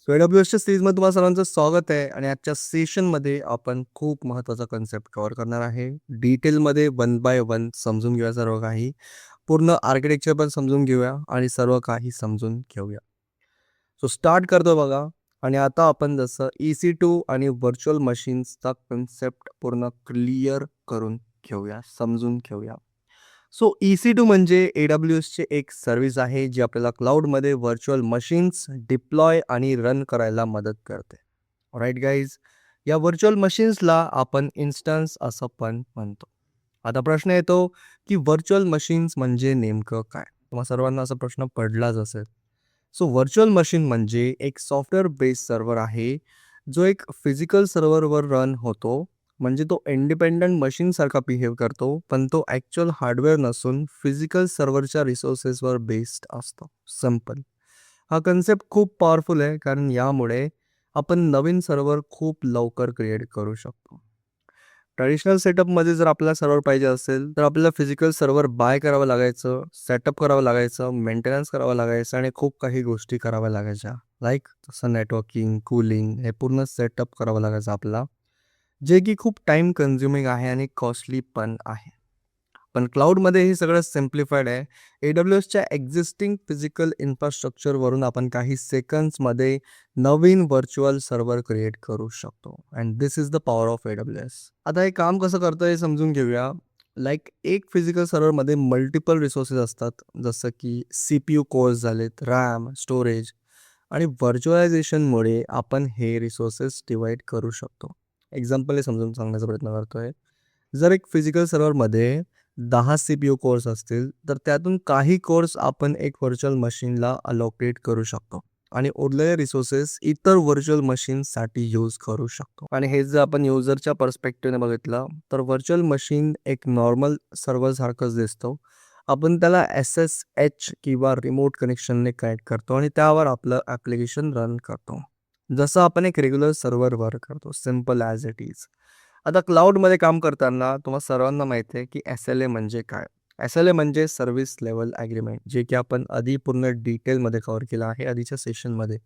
AWSच्या सीरीजमध्ये तुम्हाला सर्वांचं स्वागत आहे आणि आजच्या सेशनमध्ये आपण खूप महत्त्वाचा कन्सेप्ट कव्हर करणार आहे. डिटेलमध्ये वन बाय वन समजून घेऊया सर्व काही. पूर्ण आर्किटेक्चर पण समजून घेऊया आणि सर्व काही समजून घेऊया. सो स्टार्ट करतो बघा. आणि आता आपण जसं EC2 आणि व्हर्च्युअल मशीन्सचा कन्सेप्ट पूर्ण क्लिअर करून घेऊया, समजून घेऊया. सो EC2 म्हणजे AWSचे एक सर्व्हिस आहे जी आपल्याला क्लाउडमध्ये व्हर्च्युअल मशीन्स डिप्लॉय आणि रन करायला मदत करते. राईट गाईज, या व्हर्च्युअल मशीन्सला आपण इन्स्टन्स असं पण म्हणतो. आता प्रश्न येतो की व्हर्च्युअल मशीन्स म्हणजे नेमकं काय? तुम्हा सर्वांना असा प्रश्न पडलाच असेल. सो व्हर्च्युअल मशीन म्हणजे एक सॉफ्टवेअर बेस्ड सर्व्हर आहे जो एक फिजिकल सर्व्हरवर रन होतो. म्हणजे तो इंडिपेंडंट मशीनसारखा बिहेव करतो, पण तो ॲक्च्युअल हार्डवेअर नसून फिजिकल सर्व्हरच्या रिसोर्सेसवर बेस्ड असतो. सिम्पल. हा कन्सेप्ट खूप पॉवरफुल आहे कारण यामुळे आपण नवीन सर्व्हर खूप लवकर क्रिएट करू शकतो. ट्रॅडिशनल सेटअपमध्ये जर आपल्याला सर्व्हर पाहिजे असेल तर आपल्याला फिजिकल सर्व्हर बाय करावं लागायचं, सेटअप करावं लागायचं, मेंटेनन्स करावं लागायचं आणि खूप काही गोष्टी कराव्या लागायच्या. लाईक जसं नेटवर्किंग, कूलिंग हे पूर्ण सेटअप करावं लागायचं आपल्याला. जे की खूप टाईम कन्झ्युमिंग आहे आणि कॉस्टली पण आहे. पण क्लाउडमध्ये हे सगळं सिम्प्लिफाईड आहे. AWSच्या एक्झिस्टिंग फिजिकल इन्फ्रास्ट्रक्चरवरून आपण काही सेकंड्समध्ये नवीन व्हर्च्युअल सर्व्हर क्रिएट करू शकतो. And this is the power of AWS. आता हे काम कसं करतं हे समजून घेऊया. लाईक एक फिजिकल सर्व्हरमध्ये मल्टिपल रिसोर्सेस असतात, जसं की CPU कोअर्स झालेत, रॅम, स्टोरेज आणि व्हर्च्युअलायझेशनमुळे आपण हे रिसोर्सेस डिवाइड करू शकतो. एक्झाम्पल हे समजून सांगण्याचा प्रयत्न करतोय. जर एक फिजिकल सर्व्हरमध्ये 10 CPU कोर्स असतील तर त्यातून काही कोर्स आपण एक व्हर्च्युअल मशीनला अलोकेट करू शकतो आणि उरलेले रिसोर्सेस इतर व्हर्च्युअल मशीनसाठी यूज करू शकतो. आणि हे जर आपण युजरच्या पर्स्पेक्टिव्हने बघितलं तर व्हर्च्युअल मशीन एक नॉर्मल सर्व्हर सारखंच दिसतो. आपण त्याला SSH किंवा रिमोट कनेक्शनने कनेक्ट करतो आणि त्यावर आपलं ॲप्लिकेशन रन करतो, जसं आपण एक रेग्युलर सर्व्हरवर करतो. Simple as it is. आता क्लाउडमध्ये काम करताना तुम्हाला सर्वांना माहिती आहे की SLA म्हणजे काय? SLA म्हणजे सर्व्हिस लेव्हल ॲग्रीमेंट, जे की आपण आधी पूर्ण डिटेलमध्ये कव्हर केलं आहे आधीच्या सेशनमध्ये.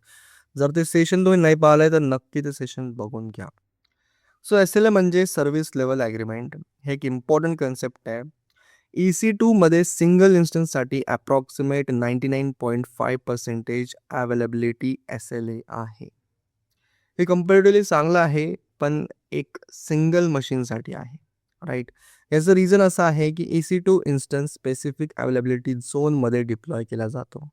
जर ते सेशन तुम्ही नाही पाहिलंय तर नक्की ते सेशन बघून घ्या. सो SLA म्हणजे सर्व्हिस लेव्हल ॲग्रीमेंट. हे एक इम्पॉर्टंट कन्सेप्ट आहे. EC2 मध्ये सिंगल इन्स्टन्ससाठी अप्रॉक्सिमेट 99.5% अवेलेबिलिटी SLA आहे. हे कंपॅरेटिव्हली चांगलं आहे, पण एक सिंगल मशीनसाठी आहे. राईट. याचं रिझन असं आहे की EC2 इन्स्टन्स स्पेसिफिक अवेलेबिलिटी झोनमध्ये डिप्लॉय केला जातो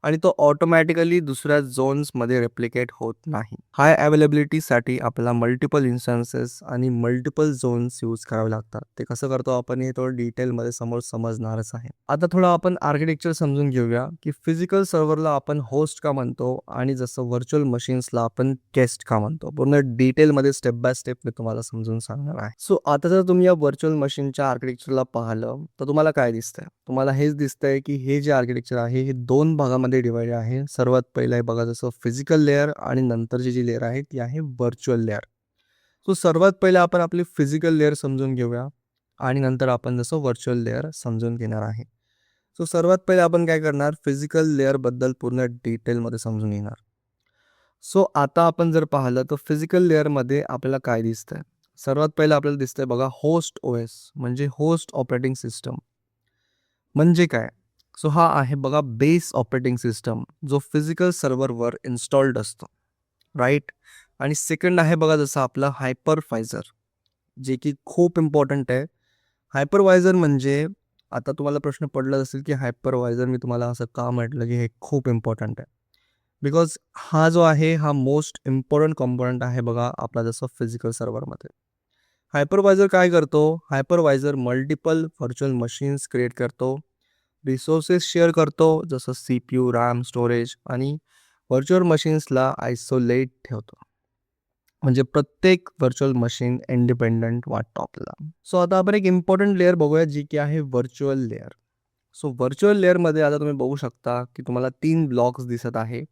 आणि तो ऑटोमॅटिकली दुसऱ्या झोन्समध्ये रेप्लिकेट होत नाही. हाय अवेलेबिलिटीसाठी आपल्याला मल्टिपल इन्स्टन्सेस आणि मल्टिपल झोन्स यूज करावे लागतात. ते कसं करतो आपण हे थोडं डिटेलमध्ये समोर समजणारच आहे. आता थोडं आपण आर्किटेक्चर समजून घेऊया की फिजिकल सर्व्हरला आपण होस्ट का म्हणतो आणि जसं व्हर्च्युअल मशीन्सला आपण गेस्ट का म्हणतो. पूर्ण डिटेलमध्ये स्टेप बाय स्टेप मी तुम्हाला समजून सांगणार आहे. सो आता जर तुम्ही या व्हर्च्युअल मशीनच्या आर्किटेक्चरला पाहिलं तर तुम्हाला काय दिसतंय? तुम्हाला हेच दिसतंय की हे जे आर्किटेक्चर आहे हे 2 भागामध्ये डिवाइड आहे. सर्वात पहिलं आहे बघा जसं फिजिकल लेयर आणि नंतरची जी लेयर आहे ती आहे व्हर्च्युअल लेयर. सो सर्वात पहिलं आपण आपली फिजिकल लेयर समजून घेऊया आणि नंतर आपण जसं व्हर्च्युअल लेयर समजून घेणार आहे. सो सर्वात पहिले आपण काय करणार, फिजिकल लेयरबद्दल पूर्ण डिटेलमध्ये समजून घेणार. सो आता आपण जर पाहिलं तर फिजिकल लेयरमध्ये आपल्याला काय दिसतंय? सर्वात पहिलं आपल्याला दिसतंय बघा होस्ट OS म्हणजे होस्ट ऑपरेटिंग सिस्टम. म्हणजे काय? सो हा आहे बघा बेस ऑपरेटिंग सिस्टम जो फिजिकल सर्व्हरवर इन्स्टॉल्ड असतो. राईट. आणि सेकंड आहे बघा जसं आपलं हायपरवायझर, जे की खूप इम्पॉर्टंट आहे. हायपरवायझर म्हणजे आता तुम्हाला प्रश्न पडला असेल की हायपरवायझर मी तुम्हाला असं का म्हटलं की हे खूप इम्पॉर्टंट आहे. बिकॉज हा जो आहे हा मोस्ट इम्पॉर्टंट कॉम्पोनंट आहे बघा आपला जसं फिजिकल सर्व्हरमध्ये. हायपरवायझर काय करतो? हायपरवायझर मल्टिपल व्हर्च्युअल मशीन्स क्रिएट करतो, रिसोर्सेस शेअर करतो जसं CPU, रॅम, स्टोरेज आणि व्हर्च्युअल मशीन्सला आयसोलेट ठेवतो. म्हणजे प्रत्येक व्हर्च्युअल मशीन इंडिपेंडंट वाटतो आपल्याला. सो आता आपण एक इम्पॉर्टंट लेयर बघूया जी की आहे व्हर्च्युअल लेयर. सो व्हर्च्युअल लेयरमध्ये आता तुम्ही बघू शकता की तुम्हाला 3 ब्लॉक्स दिसत आहे.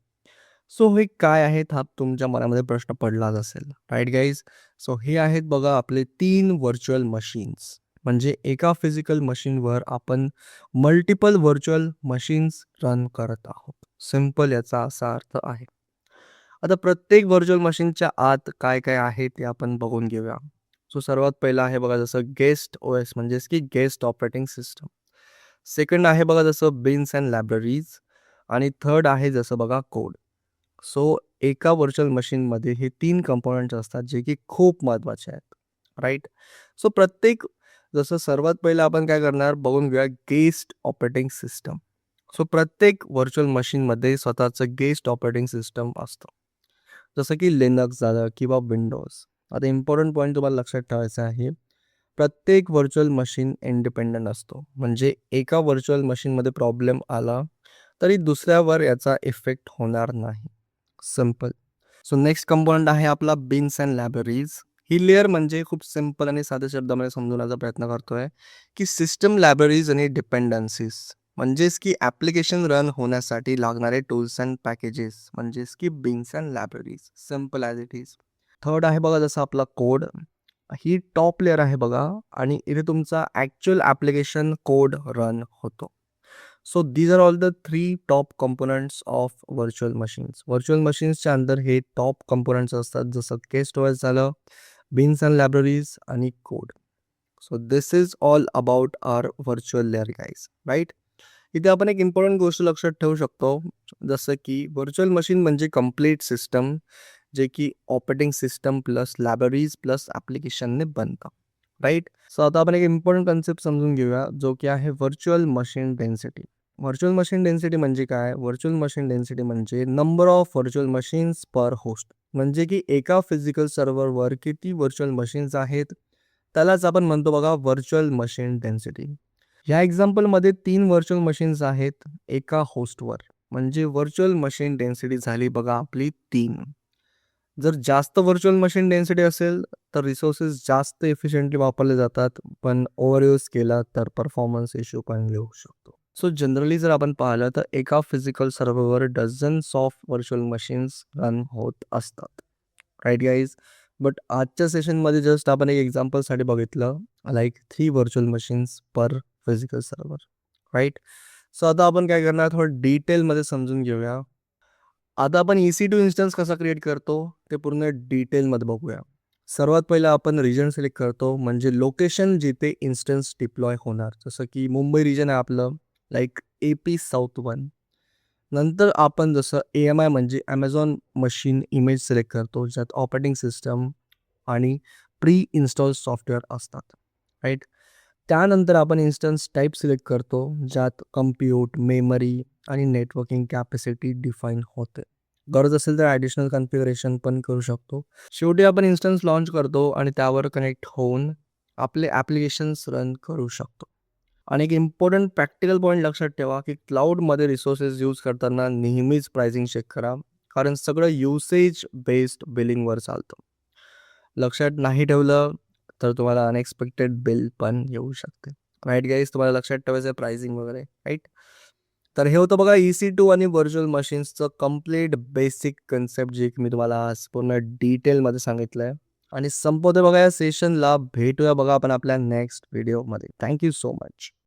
सो हे काय आहेत हा तुमच्या मनामध्ये प्रश्न पडलाच असेल. Right guys. सो हे आहेत बघा आपले 3 व्हर्च्युअल मशीन्स. म्हणजे एका फिजिकल मशीनवर आपण मल्टिपल व्हर्च्युअल मशीन्स रन करत आहोत. सिंपल याचा असा अर्थ आहे. आता प्रत्येक व्हर्चुअल मशीनच्या आत काय-काय आहे ते आपण बघून घेऊया. सो सर्वात पहिलं आहे बघा जसं गेस्ट ओएस म्हणजेच की गेस्ट ऑपरेटिंग सिस्टम. सेकंड आहे बघा जसं बिन्स अँड लायब्ररीज आणि थर्ड आहे जसं बघा कोड. सो एका व्हर्चुअल मशीनमध्ये हे 3 कंपोनंट्स असतात जे की खूप महत्त्वाचे आहेत. राइट? सो प्रत्येक जसं सर्वात पहिलं आपण काय करणार बघून घेऊया गेस्ट ऑपरेटिंग सिस्टम. सो प्रत्येक व्हर्चुअल मशीनमध्ये स्वतःचं गेस्ट ऑपरेटिंग सिस्टम असतं. जसं की लिनक्स झालं किंवा विंडोज. आता इम्पॉर्टंट पॉईंट तुम्हाला लक्षात ठेवायचा आहे. प्रत्येक व्हर्चुअल मशीन इंडिपेंडंट असतो. म्हणजे एका व्हर्चुअल मशीनमध्ये प्रॉब्लेम आला तरी दुसऱ्यावर याचा इफेक्ट होणार नाही. सिंपल. सो नेक्स्ट कंपोनंट आहे आपला beans and libraries. He layer म्हणजे खूप सिंपल आणि साध्या शब्दामध्ये समजवण्याचा प्रयत्न करतोय की सिस्टम लायब्ररीज आणि डिपेंडन्सीज म्हणजेच की ॲप्लिकेशन रन होण्यासाठी लागणारे टूल्स अँड पॅकेजेस म्हणजेच की beans and libraries. Simple as it is. Third आहे बघा जसं आपला कोड. ही टॉप लेयर आहे बघा आणि इथे तुमचा ॲक्च्युअल ॲप्लिकेशन कोड रन होतो. So these are all the 3 top components of virtual machines. Virtual मशीन्सच्या अंदर हे टॉप कंपोनेंट्स असतात जसं गेस्ट ओएस झालं, बिन्स अँड लायब्ररीज आणि code. So this is all about our virtual layer guys. Right? इथे आपण एक इम्पॉर्टंट गोष्ट लक्षात ठेवू शकतो जसं की व्हर्चुअल मशीन म्हणजे कंप्लीट सिस्टम जे की operating system plus libraries plus ॲप्लिकेशनने बनतं. राईट? सो आता आपण एक इम्पॉर्टंट कन्सेप्ट समजून घेऊया जो की आहे virtual machine density. Virtual machine density म्हणजे काय? व्हर्चुअल मशीन डेन्सिटी म्हणजे number of virtual machines per host. म्हणजे की एका फिजिकल सर्व्हरवर किती व्हर्चुअल मशीन्स आहेत त्यालाच आपण म्हणतो बघा व्हर्चुअल मशीन डेन्सिटी. ह्या एक्झाम्पलमध्ये 3 व्हर्चुअल मशीन्स आहेत एका होस्टवर. म्हणजे व्हर्चुअल मशीन डेन्सिटी झाली बघा आपली 3. जर जास्त व्हर्चुअल मशीन डेन्सिटी असेल तर रिसोर्सेस जास्त एफिशियंटली वापरले जातात, पण ओव्हरयूज केला तर परफॉर्मन्स इश्यू पण येऊ शकतो. सो जनरली जर आपण पाहिलं तर एका फिजिकल सर्व्हरवर dozens of virtual machines run होत असतात. Right guys? बट आजच्या सेशनमध्ये जस्ट आपण एक एक्झाम्पलसाठी बघितलं लाईक 3 व्हर्चुअल मशीन्स पर फिजिकल सर्व्हर. राईट? सो आता आपण काय करणार थोडं डिटेलमध्ये समजून घेऊया. आता आपण EC2 इन्स्टन्स कसा क्रिएट करतो ते पूर्ण डिटेलमध्ये बघूया. सर्वात पहिलं आपण रिजन सिलेक्ट करतो म्हणजे लोकेशन जिथे इन्स्टन्स डिप्लॉय होणार. जसं की मुंबई रिजन आहे आपलं लाईक AP साऊथ 1. नंतर आपण जसं AMI म्हणजे ॲमेझॉन मशीन इमेज सिलेक्ट करतो ज्यात ऑपरेटिंग सिस्टम आणि प्री इन्स्टॉल सॉफ्टवेअर असतात. राईट? त्यानंतर आपण इन्स्टन्स टाईप सिलेक्ट करतो ज्यात कम्प्यूट, मेमरी आणि नेटवर्किंग कॅपॅसिटी डिफाईन होते. गरज असेल तर ॲडिशनल कॉन्फिगरेशन पण करू शकतो. शेवटी आपण इन्स्टन्स लॉन्च करतो आणि त्यावर कनेक्ट होऊन आपले ॲप्लिकेशन्स रन करू शकतो. आणि एक इम्पॉर्टंट प्रॅक्टिकल पॉईंट लक्षात ठेवा की क्लाउडमध्ये रिसोर्सेस यूज करताना नेहमीच प्राइसिंग चेक करा. कारण सगळं युसेज बेस्ड बिलिंगवर चालतं. लक्षात नाही ठेवलं तर तुम्हाला अनएक्सपेक्टेड बिल पण येऊ शकते. Right guys? तुम्हाला लक्षात ठेवायचं आहे प्राइसिंग वगैरे. राईट? तर हे होतं बघा EC2 आणि व्हर्चुअल मशीन्सचं कंप्लीट बेसिक कन्सेप्ट जे की मी तुम्हाला आज पूर्ण डिटेलमध्ये सांगितलं आहे. आणि संपवतो बघा या सेशनला. भेटूया बघा आपण आपल्या नेक्स्ट व्हिडिओमध्ये. Thank you so much.